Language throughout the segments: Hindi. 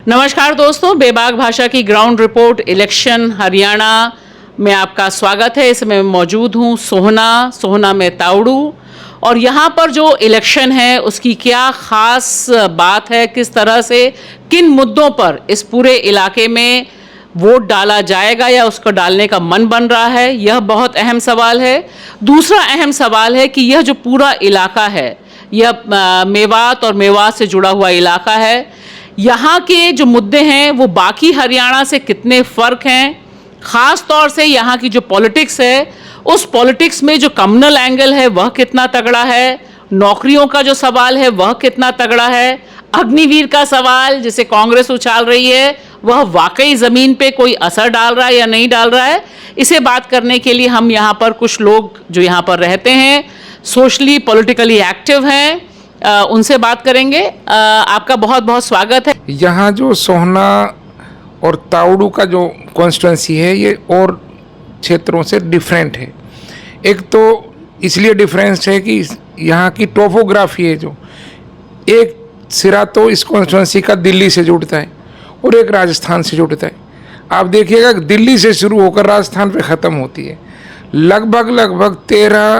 नमस्कार दोस्तों, बेबाक भाषा की ग्राउंड रिपोर्ट इलेक्शन हरियाणा में आपका स्वागत है। इसमें मैं मौजूद हूँ सोहना में तावड़ू, और यहाँ पर जो इलेक्शन है उसकी क्या ख़ास बात है, किस तरह से किन मुद्दों पर इस पूरे इलाके में वोट डाला जाएगा या उसको डालने का मन बन रहा है, यह बहुत अहम सवाल है। दूसरा अहम सवाल है कि यह जो पूरा इलाका है, यह मेवात और मेवात से जुड़ा हुआ इलाका है। यहाँ के जो मुद्दे हैं वो बाकी हरियाणा से कितने फ़र्क हैं, ख़ास तौर से यहाँ की जो पॉलिटिक्स है उस पॉलिटिक्स में जो कम्युनल एंगल है वह कितना तगड़ा है, नौकरियों का जो सवाल है वह कितना तगड़ा है, अग्निवीर का सवाल जिसे कांग्रेस उछाल रही है वह वाकई ज़मीन पे कोई असर डाल रहा है या नहीं डाल रहा है। इसे बात करने के लिए हम यहाँ पर कुछ लोग जो यहाँ पर रहते हैं, सोशली पॉलिटिकली एक्टिव हैं, उनसे बात करेंगे। आपका बहुत बहुत स्वागत है। यहाँ जो सोहना और तावड़ू का जो कॉन्स्टिट्यूंसी है ये और क्षेत्रों से डिफरेंट है। एक तो इसलिए डिफरेंस है कि यहाँ की टोपोग्राफी है, जो एक सिरा तो इस कॉन्स्टिट्यूंसी का दिल्ली से जुड़ता है और एक राजस्थान से जुड़ता है। आप देखिएगा दिल्ली से शुरू होकर राजस्थान पे ख़त्म होती है। लगभग 13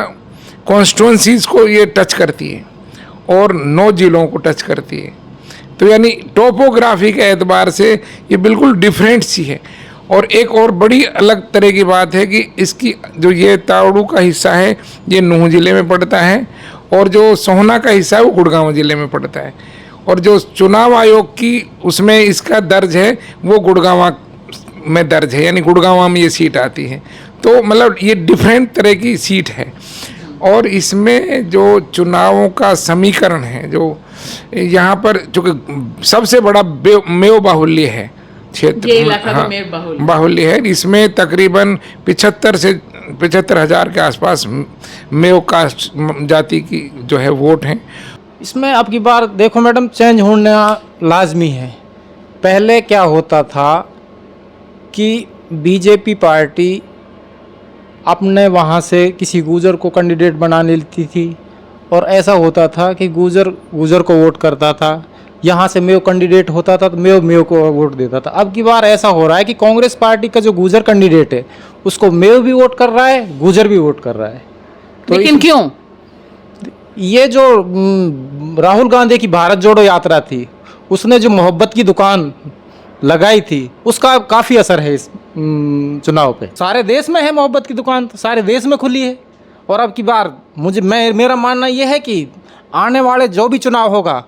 कॉन्स्टिट्यूंसीज़ को ये टच करती है और 9 जिलों को टच करती है। तो यानी टोपोग्राफी के एतबार से ये बिल्कुल डिफरेंट सी है। और एक और बड़ी अलग तरह की बात है कि इसकी जो ये तावड़ू का हिस्सा है ये नूंह जिले में पड़ता है और जो सोहना का हिस्सा है वो गुड़गांव जिले में पड़ता है। और जो चुनाव आयोग की उसमें इसका दर्ज है वो गुड़गांव में दर्ज है, यानी गुड़गांव में ये सीट आती है। तो मतलब ये डिफरेंट तरह की सीट है। और इसमें जो चुनावों का समीकरण है, जो यहाँ पर चूँकि सबसे बड़ा मेव बाहुल्य है क्षेत्र, ये इलाका हाँ, में बाहुल्य है। इसमें तकरीबन 75,000 के आसपास मेव कास्ट जाति की जो है वोट हैं। इसमें अब की बार देखो मैडम, चेंज होना लाजमी है। पहले क्या होता था कि बीजेपी पार्टी अपने वहाँ से किसी गुजर को कैंडिडेट बना लेती थी और ऐसा होता था कि गुजर को वोट करता था, यहाँ से मेव कैंडिडेट होता था तो मेव को वोट देता था। अब की बार ऐसा हो रहा है कि कांग्रेस पार्टी का जो गुजर कैंडिडेट है उसको मेव भी वोट कर रहा है, गुजर भी वोट कर रहा है। तो लेकिन क्यों? ये जो राहुल गांधी की भारत जोड़ो यात्रा थी, उसने जो मोहब्बत की दुकान लगाई थी उसका काफ़ी असर है इस चुनाव पे। सारे देश में है मोहब्बत की दुकान, तो सारे देश में खुली है। और अब की बार मेरा मानना यह है कि आने वाले जो भी चुनाव होगा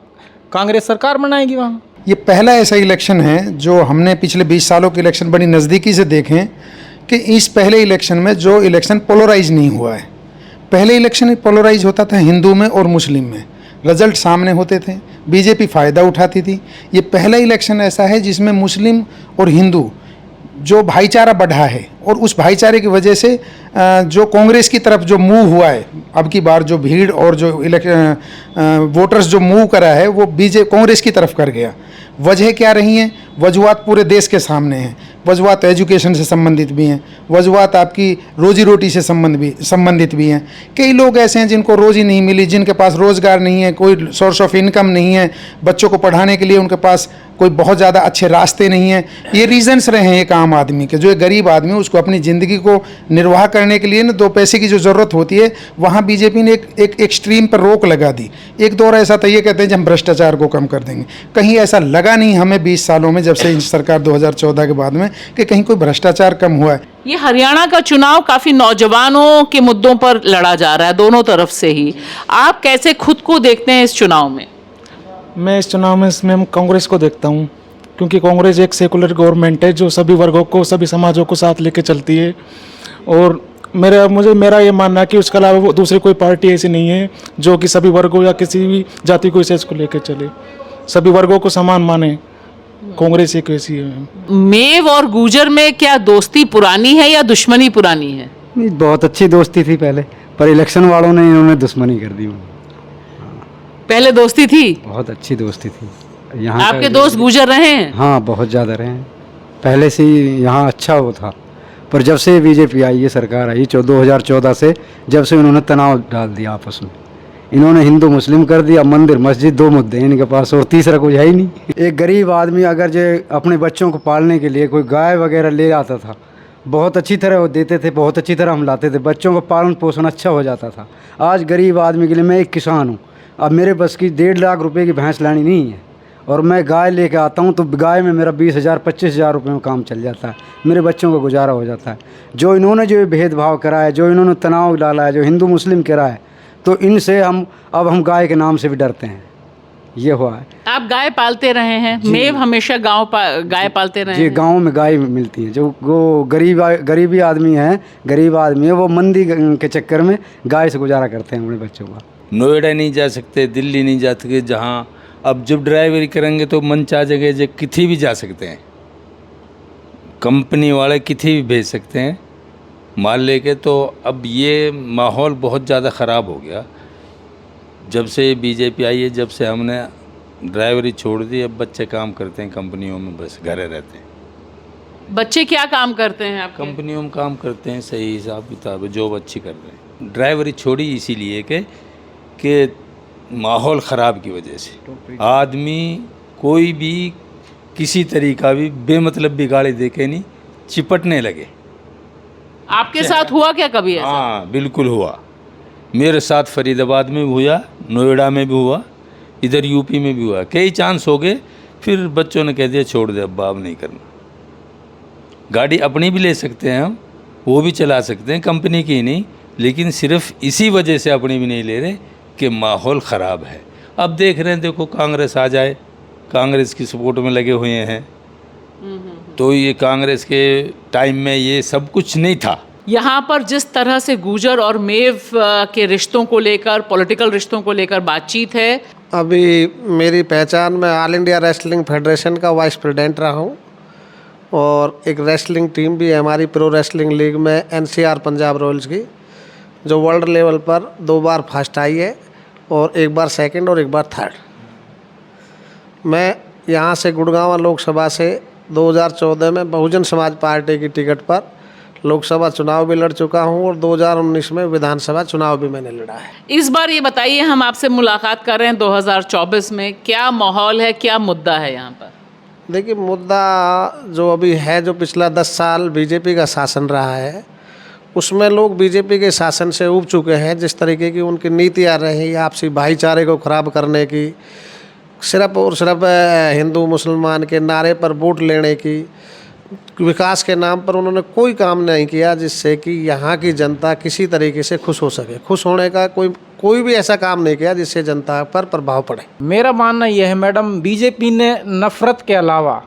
कांग्रेस सरकार बनाएगी वहाँ। ये पहला ऐसा इलेक्शन है जो हमने पिछले 20 सालों के इलेक्शन बड़ी नज़दीकी से देखें कि इस पहले इलेक्शन में जो इलेक्शन पोलराइज नहीं हुआ है। पहले इलेक्शन पोलराइज होता था हिंदू में और मुस्लिम में, रिजल्ट सामने होते थे, बीजेपी फ़ायदा उठाती थी। ये पहला इलेक्शन ऐसा है जिसमें मुस्लिम और हिंदू जो भाईचारा बढ़ा है और उस भाईचारे की वजह से जो कांग्रेस की तरफ जो मूव हुआ है, अब की बार जो भीड़ और जो वोटर्स जो मूव करा है वो कांग्रेस की तरफ कर गया। वजह क्या रही हैं? वजूहत पूरे देश के सामने हैं। वजूहत एजुकेशन से संबंधित भी हैं, वजूहत आपकी रोजी रोटी से संबंधित भी हैं। कई लोग ऐसे हैं जिनको रोज़ी नहीं मिली, जिनके पास रोज़गार नहीं है, कोई सोर्स ऑफ इनकम नहीं है, बच्चों को पढ़ाने के लिए उनके पास कोई बहुत ज़्यादा अच्छे रास्ते नहीं हैं। ये रीजंस रहे हैं एक आम आदमी के। जो एक गरीब आदमी उसको अपनी ज़िंदगी को निर्वाह करने के लिए ना 2 पैसे की जो ज़रूरत होती है, वहाँ बीजेपी ने एक एक्सट्रीम पर रोक लगा दी। एक दौर ऐसा था, ये कहते हैं कि हम भ्रष्टाचार को कम कर देंगे। कहीं ऐसा लगा नहीं हमें 20 सालों में, जब से सरकार 2014 के बाद में, कि कहीं कोई भ्रष्टाचार कम हुआ है। ये हरियाणा का चुनाव काफ़ी नौजवानों के मुद्दों पर लड़ा जा रहा है, दोनों तरफ से ही। आप कैसे खुद को देखते हैं इस चुनाव में? मैं इस चुनाव में इसमें कांग्रेस को देखता हूँ, क्योंकि कांग्रेस एक सेकुलर गवर्नमेंट है जो सभी वर्गों को, सभी समाजों को साथ लेके चलती है। और मेरा ये मानना है कि उसके अलावा वो दूसरी कोई पार्टी ऐसी नहीं है जो कि सभी वर्गों या किसी भी जाति को विशेष को लेकर चले, सभी वर्गों को समान माने। कांग्रेस एक ऐसी है। मेव और गुजर में क्या दोस्ती पुरानी है या दुश्मनी पुरानी है? बहुत अच्छी दोस्ती थी पहले, पर इलेक्शन वालों ने इन्होंने दुश्मनी कर दी। पहले दोस्ती थी, बहुत अच्छी दोस्ती थी। यहाँ आपके दोस्त गुजर रहे हैं? हाँ, बहुत ज़्यादा रहे हैं। पहले से ही यहाँ अच्छा वो था, पर जब से बीजेपी आई, ये सरकार आई 2014 से, जब से उन्होंने तनाव डाल दिया आपस में, इन्होंने हिंदू मुस्लिम कर दिया, मंदिर मस्जिद, दो मुद्दे हैं इनके पास, और तीसरा कुछ है ही नहीं। एक गरीब आदमी अगर जो अपने बच्चों को पालने के लिए कोई गाय वगैरह ले आता था, बहुत अच्छी तरह वो देते थे, बहुत अच्छी तरह हम लाते थे, बच्चों का पालन पोषण अच्छा हो जाता था। आज गरीब आदमी के लिए, मैं एक किसान हूँ, अब मेरे बस की 1.5 लाख रुपए की भैंस लानी नहीं है, और मैं गाय लेके आता हूँ तो गाय में मेरा 20,000 25,000 रुपये में काम चल जाता है, मेरे बच्चों का गुजारा हो जाता है। जो इन्होंने जो भेदभाव करा है, जो इन्होंने तनाव डाला है, जो हिंदू मुस्लिम करा है, तो इनसे हम गाय के नाम से भी डरते हैं। ये हुआ है। आप गाय पालते रहे हैं, मेव हमेशा गाय पालते रहे जी, हैं। गांव में गाय मिलती है, जो वो गरीबी आदमी है, गरीब आदमी है, वो मंदी के चक्कर में गाय से गुजारा करते हैं अपने बच्चों का। नोएडा नहीं जा सकते, दिल्ली नहीं जा सकते, जहाँ अब जब ड्राइवरी करेंगे तो मन चाह जगह जो किसी भी जा सकते हैं, कंपनी वाले किसी भी भेज सकते हैं माल लेके। तो अब ये माहौल बहुत ज़्यादा ख़राब हो गया जब से बीजेपी आई है, जब से हमने ड्राइवरी छोड़ दी। अब बच्चे काम करते हैं कंपनियों में, बस घरे रहते हैं। बच्चे क्या काम करते हैं आपके? कंपनियों में काम करते हैं, सही हिसाब किताब है, जॉब अच्छी कर रहे हैं। ड्राइवरी छोड़ी इसीलिए कि माहौल ख़राब की वजह से आदमी कोई भी किसी तरीका भी बेमतलब भी गाड़ी देके नहीं चिपटने लगे। आपके साथ हुआ क्या कभी ऐसा? हाँ बिल्कुल हुआ, मेरे साथ फरीदाबाद में भी हुआ, नोएडा में भी हुआ, इधर यूपी में भी हुआ। कई चांस हो गए, फिर बच्चों ने कह दिया छोड़ दे, अब अब नहीं करना। गाड़ी अपनी भी ले सकते हैं हम, वो भी चला सकते हैं, कंपनी की नहीं, लेकिन सिर्फ इसी वजह से अपनी भी नहीं ले रहे कि माहौल ख़राब है। अब देख रहे हैं, देखो कांग्रेस आ जाए, कांग्रेस की सपोर्ट में लगे हुए हैं, तो ये कांग्रेस के टाइम में ये सब कुछ नहीं था। यहाँ पर जिस तरह से गुर्जर और मेव के रिश्तों को लेकर, पॉलिटिकल रिश्तों को लेकर बातचीत है। अभी मेरी पहचान, मैं ऑल इंडिया रेसलिंग फेडरेशन का वाइस प्रेसिडेंट रहा हूँ, और एक रेसलिंग टीम भी है हमारी प्रो रेसलिंग लीग में, NCR पंजाब रॉयल्स की, जो वर्ल्ड लेवल पर 2 बार फर्स्ट आई है और 1 बार सेकंड और 1 बार थर्ड। मैं यहाँ से गुड़गांव लोकसभा से 2014 में बहुजन समाज पार्टी की टिकट पर लोकसभा चुनाव भी लड़ चुका हूँ, और 2019 में विधानसभा चुनाव भी मैंने लड़ा है। इस बार ये बताइए, हम आपसे मुलाकात कर रहे हैं 2024 में, क्या माहौल है, क्या मुद्दा है यहाँ पर? देखिए, मुद्दा जो अभी है, जो पिछला 10 साल बीजेपी का शासन रहा है, उसमें लोग बीजेपी के शासन से ऊब चुके हैं। जिस तरीके की उनकी नीतियाँ रही, आपसी भाईचारे को ख़राब करने की, सिर्फ और सिर्फ हिंदू मुसलमान के नारे पर वोट लेने की, विकास के नाम पर उन्होंने कोई काम नहीं किया जिससे कि यहाँ की जनता किसी तरीके से खुश हो सके। खुश होने का कोई भी ऐसा काम नहीं किया जिससे जनता पर प्रभाव पड़े। मेरा मानना यह है मैडम, बीजेपी ने नफ़रत के अलावा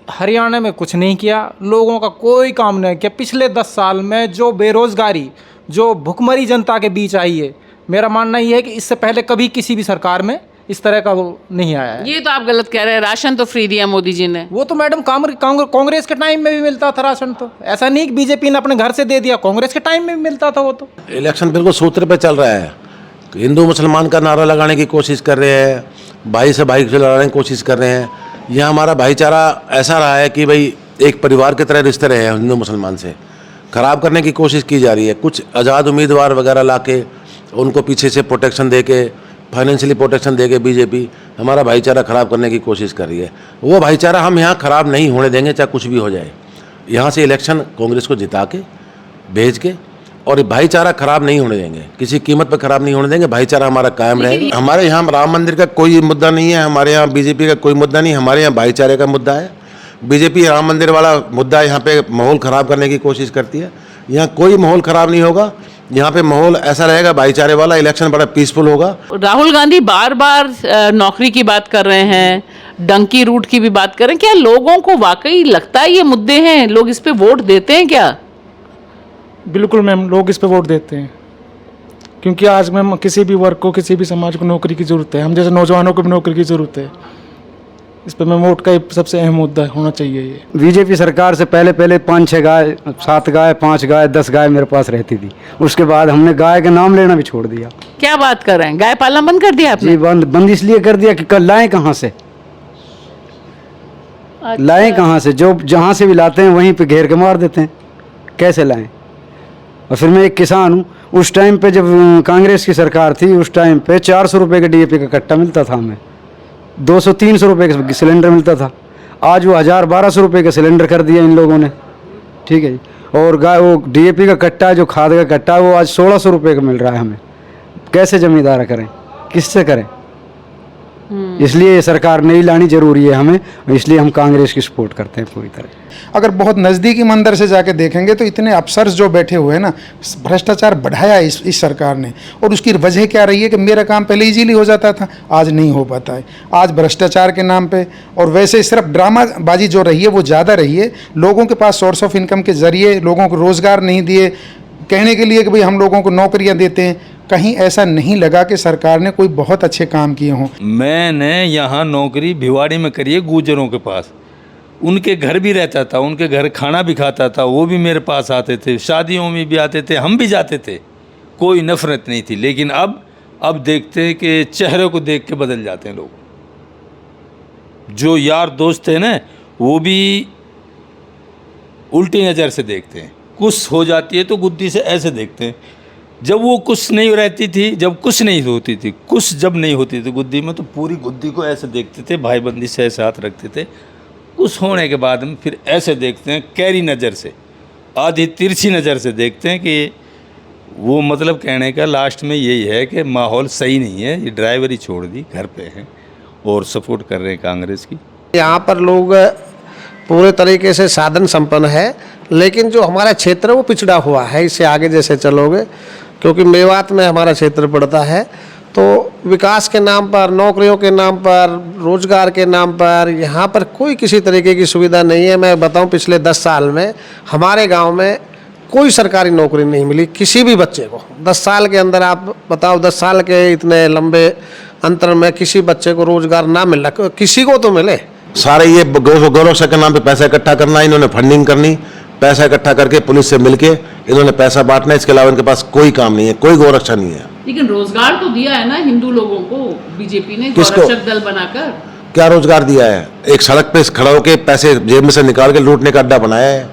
हरियाणा में कुछ नहीं किया, लोगों का कोई काम नहीं किया। पिछले 10 साल में जो बेरोज़गारी, जो भुखमरी जनता के बीच आई है, मेरा मानना यह है कि इससे पहले कभी किसी भी सरकार में इस तरह का वो नहीं आया है। ये तो आप गलत कह रहे हैं, राशन तो फ्री दिया मोदी जी ने। वो तो मैडम कांग्रेस के टाइम में भी मिलता था राशन, तो ऐसा नहीं कि बीजेपी ने अपने घर से दे दिया, कांग्रेस के टाइम में भी मिलता था वो तो। इलेक्शन बिल्कुल सूत्र पे चल रहा है, हिंदू मुसलमान का नारा लगाने की कोशिश कर रहे हैं, भाई से भाई से लड़ाने की कोशिश कर रहे हैं। यहाँ हमारा भाईचारा ऐसा रहा है कि भाई एक परिवार की तरह रिश्ते रहे हैं, हिंदू मुसलमान से ख़राब करने की कोशिश की जा रही है। कुछ आज़ाद उम्मीदवार वगैरह ला के उनको पीछे से प्रोटेक्शन दे के, फाइनेंशियली प्रोटेक्शन दे के बीजेपी हमारा भाईचारा ख़राब करने की कोशिश कर रही है। वो भाईचारा हम यहाँ ख़राब नहीं होने देंगे, चाहे कुछ भी हो जाए। यहाँ से इलेक्शन कांग्रेस को जिता के भेज के, और भाईचारा ख़राब नहीं होने देंगे, किसी कीमत पर ख़राब नहीं होने देंगे, भाईचारा हमारा कायम रहेगा। हमारे यहाँ राम मंदिर का कोई मुद्दा नहीं है, हमारे यहाँ बीजेपी का कोई मुद्दा नहीं, हमारे यहाँ भाईचारे का मुद्दा है। बीजेपी राम मंदिर वाला मुद्दा यहाँ पे माहौल ख़राब करने की कोशिश करती है। यहाँ कोई माहौल ख़राब नहीं होगा, यहाँ पे माहौल ऐसा रहेगा भाईचारे वाला, इलेक्शन बड़ा पीसफुल होगा। राहुल गांधी बार बार नौकरी की बात कर रहे हैं, डंकी रूट की भी बात कर रहे हैं। क्या लोगों को वाकई लगता है ये मुद्दे हैं, लोग इस पे वोट देते हैं क्या? बिल्कुल मैम, लोग इस पे वोट देते हैं, क्योंकि आज मैम किसी भी वर्ग को, किसी भी समाज को नौकरी की ज़रूरत है। हम जैसे नौजवानों को भी नौकरी की ज़रूरत है। इस पर मैं वोट का सबसे अहम मुद्दा होना चाहिए। ये बीजेपी सरकार से पहले 5-6 गाय, 7 गाय, 5 गाय, 10 गाय मेरे पास रहती थी। उसके बाद हमने गाय का नाम लेना भी छोड़ दिया। क्या बात कर रहे हैं, गाय पालना बंद कर दिया आपने? जी, बंद इसलिए कर दिया कि कल लाएं कहाँ से, लाएं कहाँ से? जो जहाँ से भी लाते हैं वहीं पे घेर के मार देते हैं, कैसे लाएं? और फिर मैं एक किसान हूँ, उस टाइम पे जब कांग्रेस की सरकार थी उस टाइम पे 400 रुपये का डीएपी का कट्टा मिलता था हमें, 200-300 रुपये का सिलेंडर मिलता था। आज वो 1000-1200 रुपये का सिलेंडर कर दिया इन लोगों ने, ठीक है जी। और वो डीएपी का कट्टा जो खाद का कट्टा वो आज 1600 रुपये का मिल रहा है हमें। कैसे जमींदारा करें, किससे करें? इसलिए ये सरकार नहीं लानी जरूरी है हमें, इसलिए हम कांग्रेस की सपोर्ट करते हैं पूरी तरह। अगर बहुत नज़दीकी मंदिर से जाके देखेंगे तो इतने अफसर्स जो बैठे हुए हैं ना, भ्रष्टाचार बढ़ाया इस सरकार ने। और उसकी वजह क्या रही है कि मेरा काम पहले इजीली हो जाता था, आज नहीं हो पाता है। आज भ्रष्टाचार के नाम पे और वैसे सिर्फ ड्रामाबाजी जो रही है वो ज़्यादा रही है। लोगों के पास सोर्स ऑफ इनकम के ज़रिए लोगों को रोज़गार नहीं दिए, कहने के लिए कि भाई हम लोगों को नौकरियाँ देते हैं। कहीं ऐसा नहीं लगा कि सरकार ने कोई बहुत अच्छे काम किए हों। मैंने यहाँ नौकरी भिवाड़ी में करी है गुजरों के पास, उनके घर भी रहता था, उनके घर खाना भी खाता था, वो भी मेरे पास आते थे, शादियों में भी आते थे, हम भी जाते थे, कोई नफरत नहीं थी। लेकिन अब देखते हैं कि चेहरे को देख के बदल जाते हैं लोग। जो यार दोस्त थे ना वो भी उल्टी नज़र से देखते हैं, कुछ हो जाती है तो गुद्दी से ऐसे देखते हैं। जब वो कुछ नहीं रहती थी, जब कुछ नहीं होती थी, कुछ जब नहीं होती थी गुद्दी में, तो पूरी गुद्दी को ऐसे देखते थे, भाईबंदी से ऐसे हाथ रखते थे। कुछ होने के बाद में फिर ऐसे देखते हैं, कैरी नज़र से, आधी तिरछी नज़र से देखते हैं कि वो मतलब कहने का लास्ट में यही है कि माहौल सही नहीं है, ये ड्राइवर ही छोड़ दी, घर पे हैं और सपोर्ट कर रहे हैं कांग्रेस की। यहाँ पर लोग पूरे तरीके से साधन संपन्न है, लेकिन जो हमारा क्षेत्र है वो पिछड़ा हुआ है। इससे आगे जैसे चलोगे, क्योंकि मेवात में हमारा क्षेत्र पड़ता है, तो विकास के नाम पर, नौकरियों के नाम पर, रोजगार के नाम पर यहाँ पर कोई किसी तरीके की सुविधा नहीं है। मैं बताऊं, पिछले 10 साल में हमारे गांव में कोई सरकारी नौकरी नहीं मिली किसी भी बच्चे को। 10 साल के अंदर आप बताओ, 10 साल के इतने लंबे अंतर में किसी बच्चे को रोजगार ना मिल रहा, किसी को तो मिले। सारे ये गौरक्षा के नाम पे पैसा इकट्ठा करना, इन्होंने फंडिंग करनी, पैसा इकट्ठा करके पुलिस से मिलके इन्होंने पैसा बांटना, इसके अलावा इनके पास कोई काम नहीं है, कोई गौरक्षा नहीं है। लेकिन रोजगार तो दिया है ना हिंदू लोगों को बीजेपी ने, किसको? गौरक्षक दल बनाकर। क्या रोजगार दिया है? एक सड़क पे खड़ा होकर पैसे जेब में से निकाल के लूटने का अड्डा बनाया है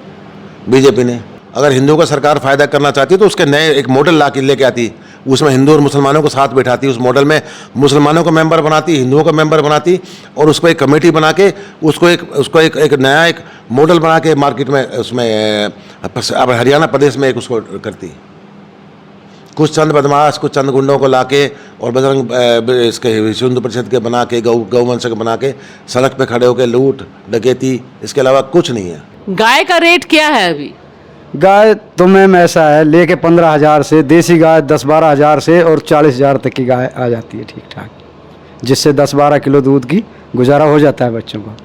बीजेपी ने। अगर हिंदुओं का सरकार फायदा करना चाहती है तो उसके नए एक मॉडल ला के लेके आती, उसमें हिंदू और मुसलमानों को साथ बैठाती, उस मॉडल में मुसलमानों को मेंबर बनाती, हिंदुओं को मेंबर बनाती, और उसको एक कमेटी बना के उसको एक नया एक मॉडल बना के मार्केट में उसमें अब हरियाणा प्रदेश में एक उसको करती। कुछ चंद बदमाश, कुछ चंद गुंडों को लाके और बजरंग इसके विश्व हिंदू परिषद के बना के, गौवंश के बना के सड़क पे खड़े होकर लूट डकैती, इसके अलावा कुछ नहीं है। गाय का रेट क्या है अभी? गाय तो मैम ऐसा है, लेके 15,000 से, देसी गाय 10-12 हज़ार से और 40,000 तक की गाय आ जाती है ठीक ठाक, जिससे 10-12 किलो दूध की गुजारा हो जाता है बच्चों का।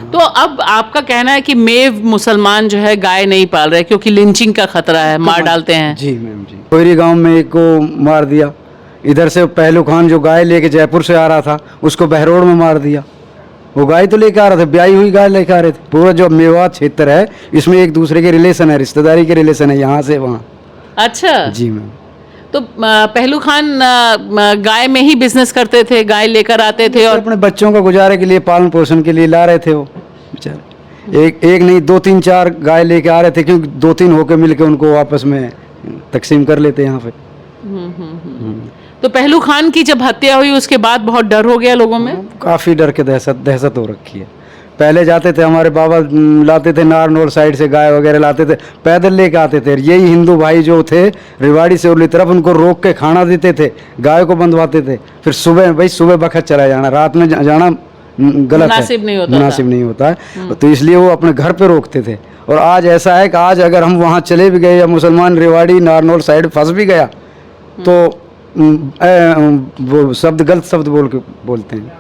तो अब आपका कहना है कि मेव मुसलमान जो है गाय नहीं पाल रहे क्योंकि लिंचिंग का खतरा है, मार डालते हैं। जी मैम जी, कोयरी गांव में एक को मार दिया, इधर से पहलू खान जो गाय लेके जयपुर से आ रहा था उसको बहरोड में मार दिया। वो गाय तो लेके आ रहे थे, ब्याई हुई गाय लेके आ रहे थे। पूरा जो मेवात क्षेत्र है इसमें एक दूसरे के रिलेशन है, रिश्तेदारी के रिलेशन है यहाँ से वहाँ। अच्छा जी मैम। तो पहलू खान गाय में ही बिजनेस करते थे, गाय लेकर आते थे और अपने बच्चों को गुजारे के लिए, पालन पोषण के लिए ला रहे थे वो बेचारे। एक नहीं 2-3-4 गाय लेके आ रहे थे, क्योंकि 2-3 होके मिलके उनको आपस में तकसीम कर लेते यहाँ पे। तो पहलू खान की जब हत्या हुई उसके बाद बहुत डर हो गया लोगों में। काफ़ी डर के दहशत हो रखी है। पहले जाते थे हमारे बाबा, लाते थे नारनौल साइड से गाय वगैरह लाते थे, पैदल लेके आते थे। यही हिंदू भाई जो थे रेवाड़ी से उरली तरफ, उनको रोक के खाना देते थे, गाय को बंधवाते थे। फिर सुबह बखत चला जाना, रात में जाना गलत है, मुनासिब नहीं होता है, तो इसलिए वो अपने घर पे रोकते थे। और आज ऐसा है कि आज अगर हम वहाँ चले भी गए या मुसलमान रेवाड़ी नारनौल साइड फंस भी गया तो वो गलत शब्द बोलते हैं,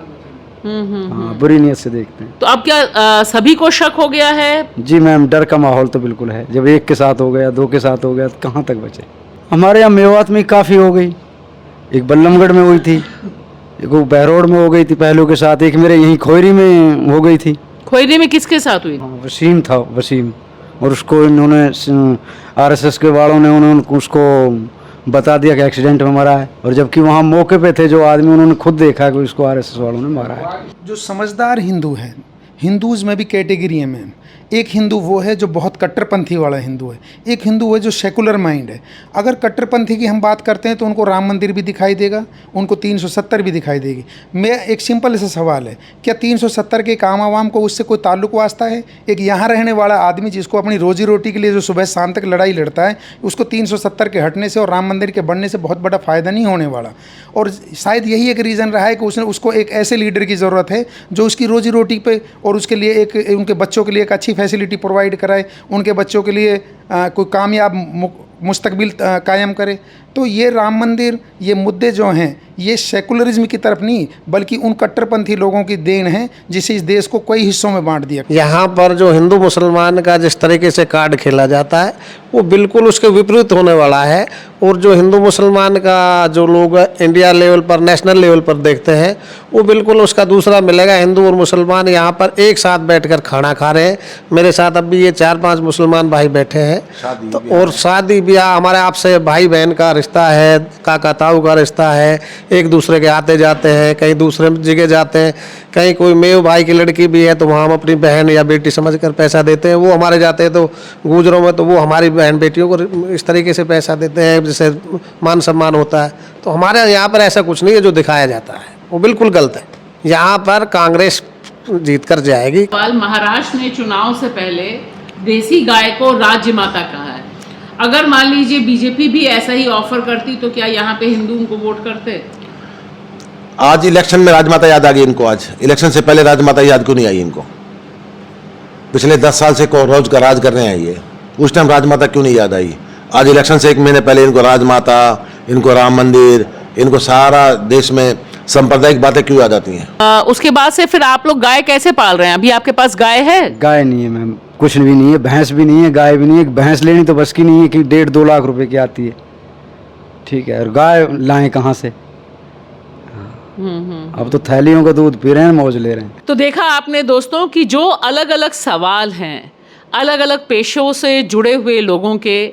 हाँ, बुरी नीयत से देखते हैं। तो अब क्या सभी को शक हो गया है? जी मैम, डर का माहौल तो बिल्कुल है। जब एक के साथ हो गया, 2 के साथ हो गया, तो कहाँ तक बचे। हमारे यहाँ मेवात में काफ़ी हो गई, एक बल्लमगढ़ में हुई थी, एक वो बहरोड में हो गई थी पहलू के साथ, एक मेरे यहीं खोयरी में हो गई थी। खोयरी में किसके साथ हुई? वसीम था, वसीम, और उसको इन्होंने RSS के वालों ने उन्होंने उसको बता दिया कि एक्सीडेंट में मरा है, और जबकि वहाँ मौके पे थे जो आदमी, उन्होंने खुद देखा कि उसको RSS वालों ने मारा है। जो समझदार हिंदू हैं, हिंदूज़ में भी कैटेगरी है मैम। एक हिंदू वो है जो बहुत कट्टरपंथी वाला हिंदू है, एक हिंदू है जो सेकुलर माइंड है। अगर कट्टरपंथी की हम बात करते हैं तो उनको राम मंदिर भी दिखाई देगा, उनको 370 भी दिखाई देगी। मैं एक सिंपल सा सवाल है, क्या 370 के काम आवाम को उससे कोई ताल्लुक वास्ता है? एक यहाँ रहने वाला आदमी जिसको अपनी रोजी रोटी के लिए जो सुबह शाम तक लड़ाई लड़ता है, उसको 370 के हटने से और राम मंदिर के बनने से बहुत बड़ा फ़ायदा नहीं होने वाला। और शायद यही एक रीज़न रहा है कि उसको एक ऐसे लीडर की ज़रूरत है जो उसकी रोजी रोटी पे और उसके लिए एक उनके बच्चों के लिए एक अच्छी फैसिलिटी प्रोवाइड कराए, उनके बच्चों के लिए कोई कामयाब मुस्तकबिल कायम करे। तो ये राम मंदिर, ये मुद्दे जो हैं, ये सेकुलरिज्म की तरफ नहीं बल्कि उन कट्टरपंथी लोगों की देन है जिसे इस देश को कई हिस्सों में बांट दिया। यहाँ पर जो हिंदू मुसलमान का जिस तरीके से कार्ड खेला जाता है वो बिल्कुल उसके विपरीत होने वाला है। और जो हिंदू मुसलमान का जो लोग इंडिया लेवल पर, नेशनल लेवल पर देखते हैं, वो बिल्कुल उसका दूसरा मिलेगा। हिंदू और मुसलमान यहाँ पर एक साथ बैठकर खाना खा रहे हैं। मेरे साथ अब भी ये 4-5 मुसलमान भाई बैठे हैं, तो और शादी ब्याह हमारे आपसे भाई बहन का रिश्ता है, काका ताऊ का रिश्ता है, एक दूसरे के आते जाते हैं, कहीं दूसरे जगह जाते हैं, कहीं कोई मेव भाई की लड़की भी है तो वहाँ हम अपनी बहन या बेटी समझकर पैसा देते हैं। वो हमारे जाते हैं तो गुजरों में तो वो हमारी बहन बेटियों को इस तरीके से पैसा देते हैं जिससे मान सम्मान होता है। तो हमारे यहाँ पर ऐसा कुछ नहीं है जो दिखाया जाता है, वो बिल्कुल गलत है। यहाँ पर कांग्रेस जीत कर जाएगी। महाराष्ट्र ने चुनाव से पहले देसी गाय को राज्य माता कहा है। अगर मान लीजिए बीजेपी भी ऐसा ही ऑफर करती तो क्या यहाँ पे हिंदू उनको वोट करते? आज इलेक्शन में राजमाता याद आ गई इनको। आज इलेक्शन से पहले राजमाता याद क्यों नहीं आई इनको? पिछले 10 साल से रोज का राज कर रहे हैं ये, उस टाइम राजमाता क्यों नहीं याद आई? आज इलेक्शन से 1 महीने पहले इनको राजमाता, इनको राम मंदिर, इनको सारा देश में सांप्रदायिक बातें क्यों याद आती हैं? उसके बाद से फिर आप लोग गाय कैसे पाल रहे हैं? अभी आपके पास गाय है? गाय नहीं है मैम, कुछ भी नहीं है, भैंस भी नहीं है, गाय भी नहीं है। भैंस लेनी तो बस की नहीं है कि 1.5-2 लाख रुपए की आती है, ठीक है, और गाय लाएं कहाँ से? अब तो थैलियों का दूध पी रहे हैं, मौज ले रहे हैं। तो देखा आपने दोस्तों कि जो अलग अलग सवाल हैं अलग अलग पेशों से जुड़े हुए लोगों के,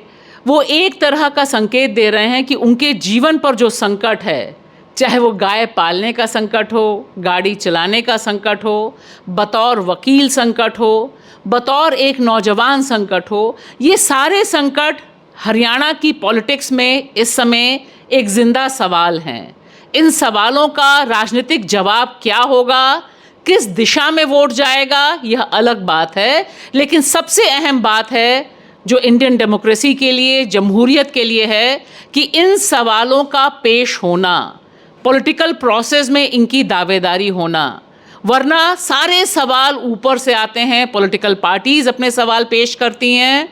वो एक तरह का संकेत दे रहे हैं कि उनके जीवन पर जो संकट है, चाहे वो गाय पालने का संकट हो, गाड़ी चलाने का संकट हो, बतौर वकील संकट हो, बतौर एक नौजवान संकट हो, ये सारे संकट हरियाणा की पॉलिटिक्स में इस समय एक जिंदा सवाल हैं। इन सवालों का राजनीतिक जवाब क्या होगा, किस दिशा में वोट जाएगा, यह अलग बात है। लेकिन सबसे अहम बात है जो इंडियन डेमोक्रेसी के लिए, जमहूरियत के लिए है, कि इन सवालों का पेश होना, पॉलिटिकल प्रोसेस में इनकी दावेदारी होना। वरना सारे सवाल ऊपर से आते हैं, पॉलिटिकल पार्टीज़ अपने सवाल पेश करती हैं,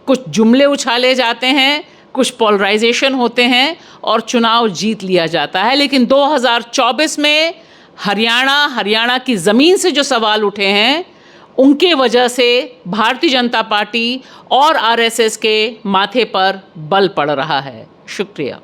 कुछ जुमले उछाले जाते हैं, कुछ पोलराइजेशन होते हैं और चुनाव जीत लिया जाता है। लेकिन 2024 में हरियाणा की ज़मीन से जो सवाल उठे हैं, उनके वजह से भारतीय जनता पार्टी और आरएसएस के माथे पर बल पड़ रहा है। शुक्रिया।